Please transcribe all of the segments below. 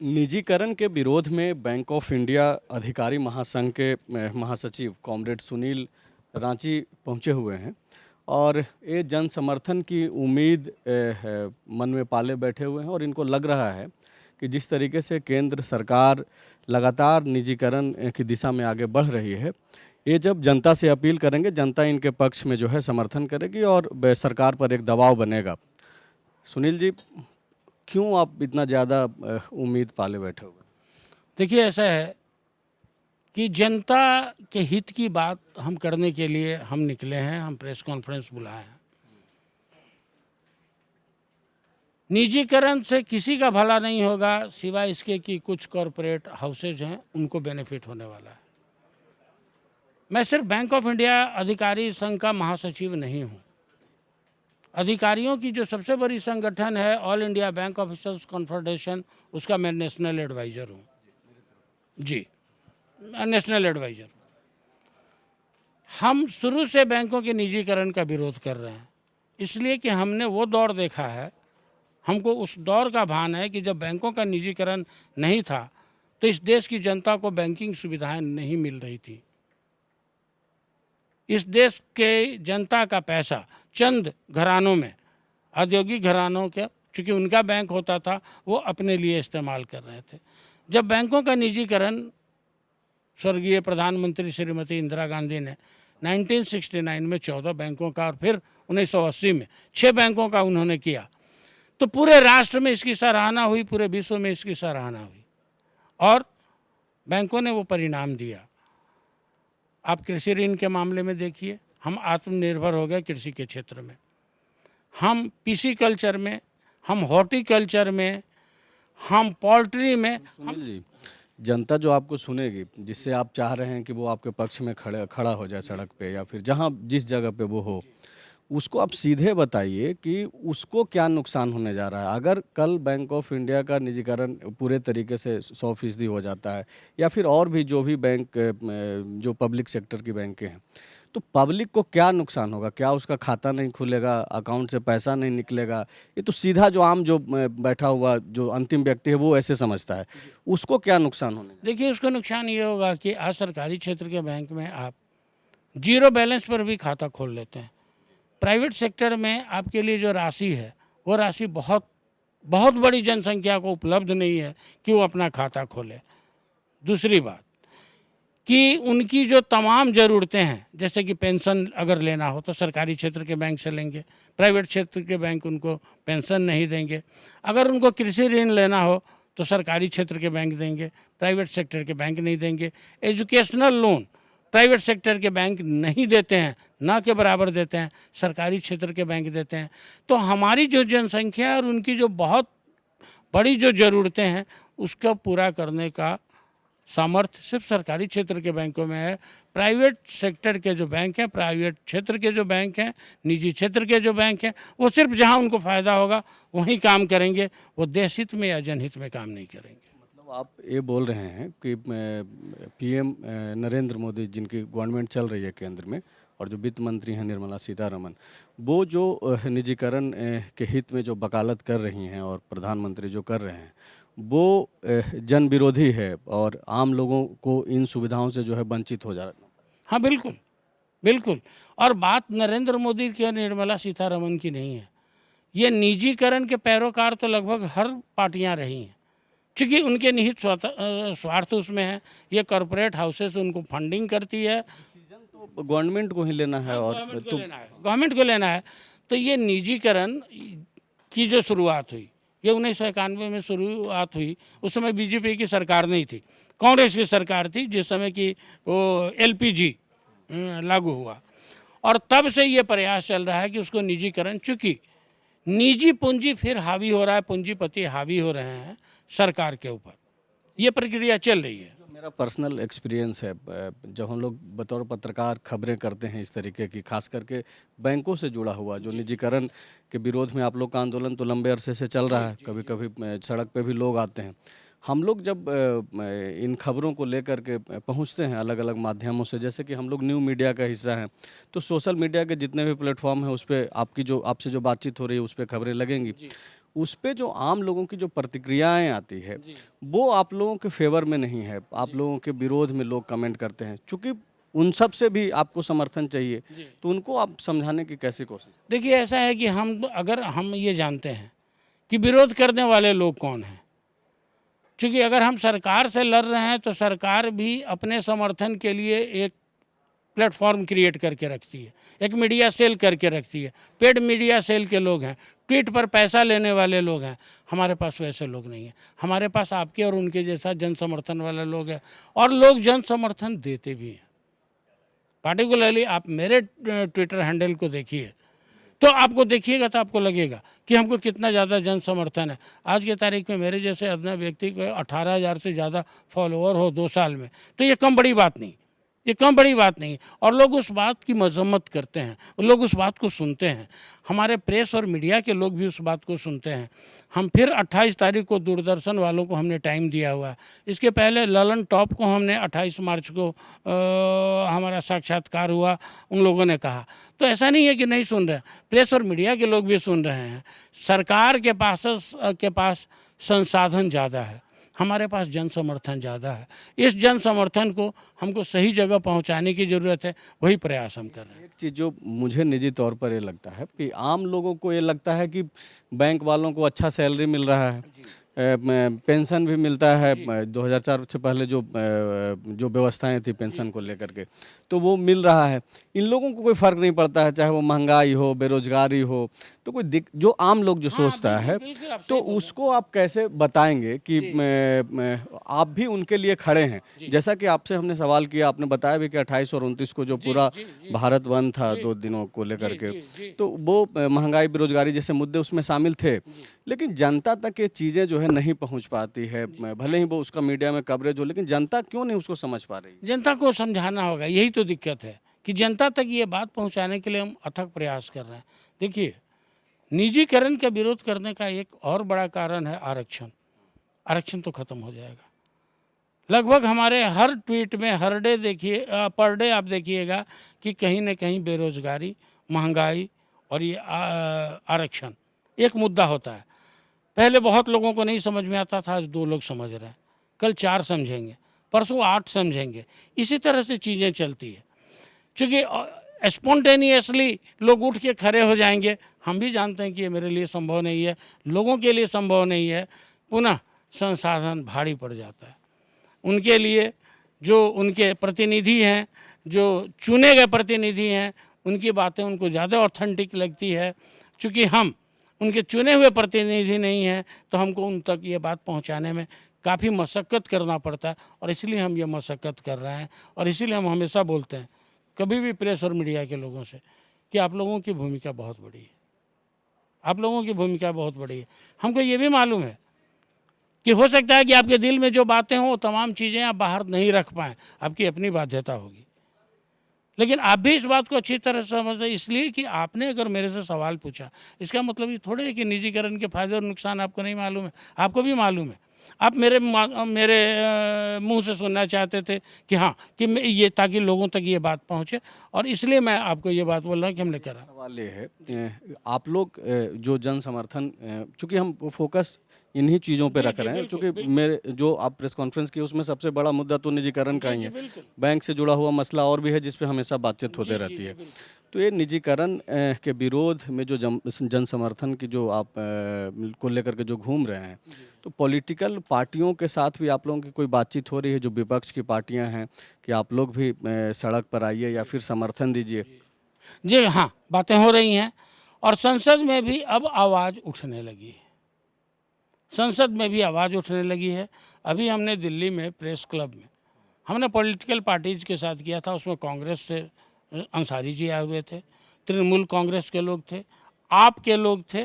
निजीकरण के विरोध में बैंक ऑफ इंडिया अधिकारी महासंघ के महासचिव कॉमरेड सुनील रांची पहुंचे हुए हैं और ये जन समर्थन की उम्मीद मन में पाले बैठे हुए हैं और इनको लग रहा है कि जिस तरीके से केंद्र सरकार लगातार निजीकरण की दिशा में आगे बढ़ रही है, ये जब जनता से अपील करेंगे, जनता इनके पक्ष में जो है समर्थन करेगी और सरकार पर एक दबाव बनेगा। सुनील जी, क्यों आप इतना ज़्यादा उम्मीद पाले बैठे हुए? देखिए, ऐसा है कि जनता के हित की बात हम करने के लिए हम निकले हैं, हम प्रेस कॉन्फ्रेंस बुलाए हैं। निजीकरण से किसी का भला नहीं होगा सिवाय इसके कि कुछ कॉरपोरेट हाउसेज हैं उनको बेनिफिट होने वाला है। मैं सिर्फ बैंक ऑफ इंडिया अधिकारी संघ का महासचिव नहीं हूँ। अधिकारियों की जो सबसे बड़ी संगठन है all India bank officers confederation, उसका मैं नेशनल एडवाइज़र हूँ। जी, नेशनल एडवाइज़र। हम शुरू से बैंकों के निजीकरण का विरोध कर रहे हैं, इसलिए कि हमने वो दौर देखा है, हमको उस दौर का भान है कि जब बैंकों का निजीकरण नहीं था तो इस देश की जनता को बैंकिंग सुविधाएं नहीं मिल रही थी। इस देश के जनता का पैसा चंद घरानों में, औद्योगिक घरानों के, चूँकि उनका बैंक होता था, वो अपने लिए इस्तेमाल कर रहे थे। जब बैंकों का निजीकरण स्वर्गीय प्रधानमंत्री श्रीमती इंदिरा गांधी ने 1969 में 14 बैंकों का और फिर 1980 में 6 बैंकों का उन्होंने किया, तो पूरे राष्ट्र में इसकी सराहना हुई, पूरे विश्व में इसकी सराहना हुई और बैंकों ने वो परिणाम दिया। आप कृषि ऋण के मामले में देखिए, हम आत्मनिर्भर हो गए कृषि के क्षेत्र में, हम पीसी कल्चर में, हम हॉर्टिकल्चर में, हम पोल्ट्री में। सुनील जी, जनता जो आपको सुनेगी, जिससे आप चाह रहे हैं कि वो आपके पक्ष में खड़ा हो जाए सड़क पे या फिर जहाँ जिस जगह पे वो हो, उसको आप सीधे बताइए कि उसको क्या नुकसान होने जा रहा है। अगर कल बैंक ऑफ इंडिया का निजीकरण पूरे तरीके से 100% हो जाता है या फिर और भी जो भी बैंक जो पब्लिक सेक्टर की बैंकें हैं, तो पब्लिक को क्या नुकसान होगा? क्या उसका खाता नहीं खुलेगा, अकाउंट से पैसा नहीं निकलेगा? ये तो सीधा जो आम जो बैठा हुआ जो अंतिम व्यक्ति है वो ऐसे समझता है, उसको क्या नुकसान होने? देखिए, उसको नुकसान ये होगा कि आज सरकारी क्षेत्र के बैंक में आप जीरो बैलेंस पर भी खाता खोल लेते हैं। प्राइवेट सेक्टर में आपके लिए जो राशि है वो राशि बहुत बहुत बड़ी जनसंख्या को उपलब्ध नहीं है कि वो अपना खाता खोले। दूसरी बात कि उनकी जो तमाम ज़रूरतें हैं, जैसे कि पेंशन अगर लेना हो तो सरकारी क्षेत्र के बैंक से लेंगे, प्राइवेट क्षेत्र के बैंक उनको पेंशन नहीं देंगे। अगर उनको कृषि ऋण लेना हो तो सरकारी क्षेत्र के बैंक देंगे, प्राइवेट सेक्टर के बैंक नहीं देंगे। एजुकेशनल लोन प्राइवेट सेक्टर के बैंक नहीं देते हैं, ना के बराबर देते हैं, सरकारी क्षेत्र के बैंक देते हैं। तो हमारी जो जनसंख्या और उनकी जो बहुत बड़ी जो ज़रूरतें हैं उसका पूरा करने का सामर्थ्य सिर्फ सरकारी क्षेत्र के बैंकों में है। प्राइवेट सेक्टर के जो बैंक हैं, प्राइवेट क्षेत्र के जो बैंक हैं, निजी क्षेत्र के जो बैंक हैं, वो सिर्फ जहां उनको फ़ायदा होगा वहीं काम करेंगे, वो देश हित में या जनहित में काम नहीं करेंगे। मतलब आप ये बोल रहे हैं कि पीएम नरेंद्र मोदी, जिनकी गवर्नमेंट चल रही है केंद्र में, और जो वित्त मंत्री हैं निर्मला सीतारमन, वो जो निजीकरण के हित में जो वकालत कर रही हैं और प्रधानमंत्री जो कर रहे हैं वो जन विरोधी है और आम लोगों को इन सुविधाओं से जो है वंचित हो जा रहा है। हाँ, बिल्कुल बिल्कुल। और बात नरेंद्र मोदी की और निर्मला सीतारमन की नहीं है, ये निजीकरण के पैरोकार तो लगभग हर पार्टियां रही हैं, क्योंकि उनके निहित स्वार्थ उसमें है। ये कॉरपोरेट हाउसेस उनको फंडिंग करती है, तो गवर्नमेंट को ही लेना है और गवर्नमेंट को लेना है। तो ये निजीकरण की जो शुरुआत हुई, ये 1991 में शुरुआत हुई। उस समय बीजेपी की सरकार नहीं थी, कांग्रेस की सरकार थी, जिस समय की वो एलपीजी लागू हुआ, और तब से ये प्रयास चल रहा है कि उसको निजीकरण, चूँकि निजी पूंजी फिर हावी हो रहा है, पूंजीपति हावी हो रहे हैं सरकार के ऊपर, ये प्रक्रिया चल रही है। मेरा पर्सनल एक्सपीरियंस है, जब हम लोग बतौर पत्रकार खबरें करते हैं इस तरीके की, खास करके बैंकों से जुड़ा हुआ जो निजीकरण के विरोध में आप लोग का आंदोलन तो लंबे अरसे से चल रहा है, कभी कभी सड़क पे भी लोग आते हैं। हम लोग जब इन खबरों को लेकर के पहुंचते हैं अलग अलग माध्यमों से, जैसे कि हम लोग न्यू मीडिया का हिस्सा हैं, तो सोशल मीडिया के जितने भी प्लेटफॉर्म हैं उस पर आपसे जो बातचीत हो रही है उस पर खबरें लगेंगी। उस पे जो आम लोगों की जो प्रतिक्रियाएं आती है वो आप लोगों के फेवर में नहीं है, आप लोगों के विरोध में लोग कमेंट करते हैं। चूंकि उन सब से भी आपको समर्थन चाहिए, तो उनको आप समझाने की कैसी कोशिश? देखिए ऐसा है कि अगर हम ये जानते हैं कि विरोध करने वाले लोग कौन हैं, क्योंकि अगर हम सरकार से लड़ रहे हैं तो सरकार भी अपने समर्थन के लिए एक प्लेटफॉर्म क्रिएट करके रखती है, एक मीडिया सेल करके रखती है, पेड मीडिया सेल के लोग हैं, ट्वीट पर पैसा लेने वाले लोग हैं। हमारे पास वैसे लोग नहीं हैं, हमारे पास आपके और उनके जैसा जन समर्थन वाले लोग हैं, और लोग जन समर्थन देते भी हैं। पार्टिकुलरली आप मेरे ट्विटर हैंडल को देखिए, तो आपको देखिएगा तो आपको लगेगा कि हमको कितना ज़्यादा जन समर्थन है। आज के तारीख में मेरे जैसे अदना व्यक्ति को 18,000 से ज़्यादा फॉलोअर हो 2 साल में, तो ये कम बड़ी बात नहीं, ये कम बड़ी बात नहीं। और लोग उस बात की मजम्मत करते हैं, लोग उस बात को सुनते हैं, हमारे प्रेस और मीडिया के लोग भी उस बात को सुनते हैं। हम फिर 28 तारीख को दूरदर्शन वालों को हमने टाइम दिया हुआ है। इसके पहले ललन टॉप को हमने 28 मार्च को हमारा साक्षात्कार हुआ, उन लोगों ने कहा। तो ऐसा नहीं है कि नहीं सुन रहे हैं, प्रेस और मीडिया के लोग भी सुन रहे हैं। सरकार के पास संसाधन ज़्यादा है, हमारे पास जन समर्थन ज़्यादा है। इस जन समर्थन को हमको सही जगह पहुंचाने की ज़रूरत है, वही प्रयास हम कर रहे हैं। एक चीज़ जो मुझे निजी तौर पर ये लगता है कि आम लोगों को ये लगता है कि बैंक वालों को अच्छा सैलरी मिल रहा है, पेंशन भी मिलता है। 2004 से पहले जो व्यवस्थाएं थी पेंशन को लेकर के, तो वो मिल रहा है। इन लोगों को कोई फ़र्क नहीं पड़ता है, चाहे वो महंगाई हो, बेरोजगारी हो, तो कोई जो आम लोग जो सोचता है, तो उसको आप कैसे बताएंगे कि आप भी उनके लिए खड़े हैं? जैसा कि आपसे हमने सवाल किया, आपने बताया भी कि 28 और 29 को जो पूरा भारत बंद था 2 दिनों को लेकर के, तो वो महंगाई, बेरोजगारी जैसे मुद्दे उसमें शामिल थे। लेकिन जनता तक ये चीज़ें जो है नहीं पहुंच पाती है, भले ही वो उसका मीडिया में कवरेज हो, लेकिन जनता क्यों नहीं उसको समझ पा रही? जनता को समझाना होगा, यही तो दिक्कत है कि जनता तक ये बात पहुंचाने के लिए हम अथक प्रयास कर रहे हैं। देखिए, निजीकरण का विरोध करने का एक और बड़ा कारण है आरक्षण। आरक्षण तो खत्म हो जाएगा। लगभग हमारे हर ट्वीट में हर डे देखिए, पर डे आप देखिएगा कि कहीं न कहीं बेरोजगारी, महंगाई और ये आरक्षण एक मुद्दा होता है। पहले बहुत लोगों को नहीं समझ में आता था, आज 2 लोग समझ रहे हैं, कल 4 समझेंगे, परसों 8 समझेंगे। इसी तरह से चीज़ें चलती है, क्योंकि स्पॉन्टेनियसली लोग उठ के खड़े हो जाएंगे। हम भी जानते हैं कि ये मेरे लिए संभव नहीं है, लोगों के लिए संभव नहीं है। पुनः संसाधन भारी पड़ जाता है उनके लिए। जो उनके प्रतिनिधि हैं, जो चुने गए प्रतिनिधि हैं, उनकी बातें उनको ज़्यादा ऑथेंटिक लगती है। चूँकि हम उनके चुने हुए प्रतिनिधि नहीं हैं, तो हमको उन तक ये बात पहुंचाने में काफ़ी मशक्क़त करना पड़ता है, और इसलिए हम ये मशक्क़त कर रहे हैं। और इसीलिए हम हमेशा बोलते हैं कभी भी प्रेस और मीडिया के लोगों से कि आप लोगों की भूमिका बहुत बड़ी है, आप लोगों की भूमिका बहुत बड़ी है। हमको ये भी मालूम है कि हो सकता है कि आपके दिल में जो बातें हों वो तमाम चीज़ें आप बाहर नहीं रख पाएँ, आपकी अपनी बाध्यता होगी। लेकिन आप भी इस बात को अच्छी तरह समझते हैं, इसलिए कि आपने अगर मेरे से सवाल पूछा, इसका मतलब ये थोड़े है कि निजीकरण के फायदे और नुकसान आपको नहीं मालूम है, आपको भी मालूम है। आप मेरे मुंह से सुनना चाहते थे कि हाँ, कि ये ताकि लोगों तक ये बात पहुँचे, और इसलिए मैं आपको ये बात बोल रहा हूँ कि हमने करा। सवाल ये है, आप लोग जो जन समर्थन, चूँकि हम फोकस इन्हीं चीज़ों पे रख रहे हैं, क्योंकि मेरे जो आप प्रेस कॉन्फ्रेंस की उसमें सबसे बड़ा मुद्दा तो निजीकरण का ही है। बैंक से जुड़ा हुआ मसला और भी है जिस पे हमेशा बातचीत होते रहती है। तो ये निजीकरण के विरोध में जो जन समर्थन की जो आप को लेकर के जो घूम रहे हैं, तो पॉलिटिकल पार्टियों के साथ भी आप लोगों की कोई बातचीत हो रही है, जो विपक्ष की पार्टियां हैं, कि आप लोग भी सड़क पर आइए या फिर समर्थन दीजिए? जी हाँ, बातें हो रही हैं, और संसद में भी अब आवाज़ उठने लगी है, संसद में भी आवाज़ उठने लगी है। अभी हमने दिल्ली में प्रेस क्लब में हमने पॉलिटिकल पार्टीज़ के साथ किया था, उसमें कांग्रेस से अंसारी जी आए हुए थे, तृणमूल कांग्रेस के लोग थे, आप के लोग थे,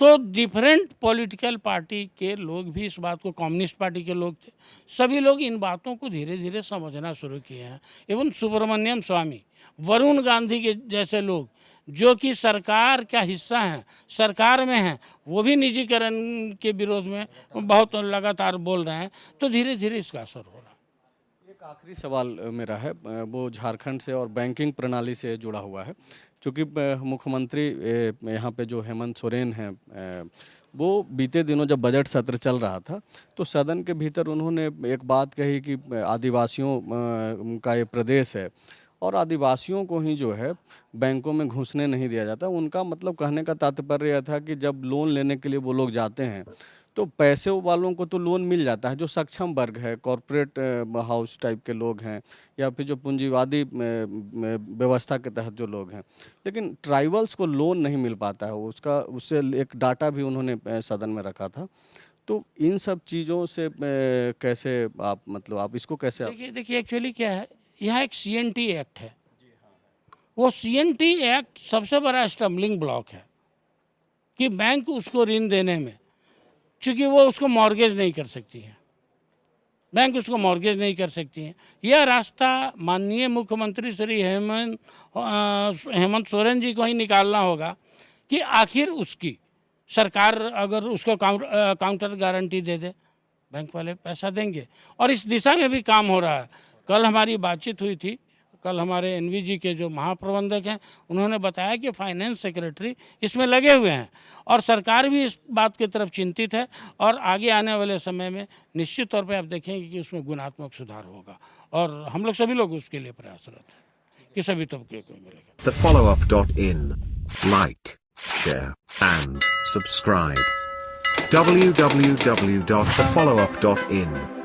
तो डिफरेंट पॉलिटिकल पार्टी के लोग भी इस बात को, कम्युनिस्ट पार्टी के लोग थे, सभी लोग इन बातों को धीरे धीरे समझना शुरू किए हैं। एवं सुब्रमण्यम स्वामी, वरुण गांधी के जैसे लोग जो कि सरकार का हिस्सा हैं, सरकार में हैं, वो भी निजीकरण के विरोध में बहुत लगातार बोल रहे हैं। तो धीरे धीरे इसका असर हो रहा है। एक आखिरी सवाल मेरा है, वो झारखंड से और बैंकिंग प्रणाली से जुड़ा हुआ है। क्योंकि मुख्यमंत्री यहाँ पे जो हेमंत सोरेन हैं, वो बीते दिनों जब बजट सत्र चल रहा था तो सदन के भीतर उन्होंने एक बात कही कि आदिवासियों का ये प्रदेश है और आदिवासियों को ही जो है बैंकों में घुसने नहीं दिया जाता। उनका मतलब कहने का तात्पर्य यह था कि जब लोन लेने के लिए वो लोग जाते हैं तो पैसे वालों को तो लोन मिल जाता है, जो सक्षम वर्ग है, कॉरपोरेट हाउस टाइप के लोग हैं या फिर जो पूंजीवादी व्यवस्था के तहत जो लोग हैं, लेकिन ट्राइबल्स को लोन नहीं मिल पाता है। उसका उससे एक डाटा भी उन्होंने सदन में रखा था। तो इन सब चीज़ों से कैसे आप मतलब आप इसको कैसे आप देखिए एक्चुअली क्या है, यहाँ एक CNT एक्ट है। वो CNT एक्ट सबसे बड़ा स्टम्बलिंग ब्लॉक है कि बैंक उसको ऋण देने में, चूँकि वो उसको मॉर्गेज नहीं कर सकती है, बैंक उसको मॉर्गेज नहीं कर सकती हैं। यह रास्ता माननीय मुख्यमंत्री श्री हेमंत सोरेन जी को ही निकालना होगा कि आखिर उसकी सरकार अगर उसको काउंटर गारंटी दे दे, बैंक वाले पैसा देंगे। और इस दिशा में भी काम हो रहा है। कल हमारी बातचीत हुई थी, कल हमारे NVG के जो महाप्रबंधक हैं उन्होंने बताया कि फाइनेंस सेक्रेटरी इसमें लगे हुए हैं और सरकार भी इस बात की तरफ चिंतित है और आगे आने वाले समय में निश्चित तौर पे आप देखेंगे कि उसमें गुणात्मक सुधार होगा और हम लोग सभी लोग उसके लिए प्रयासरत हैं कि सभी तबके को मिलेगा। TheFollowUp.in. Like, share, and subscribe. www.thefollowup.in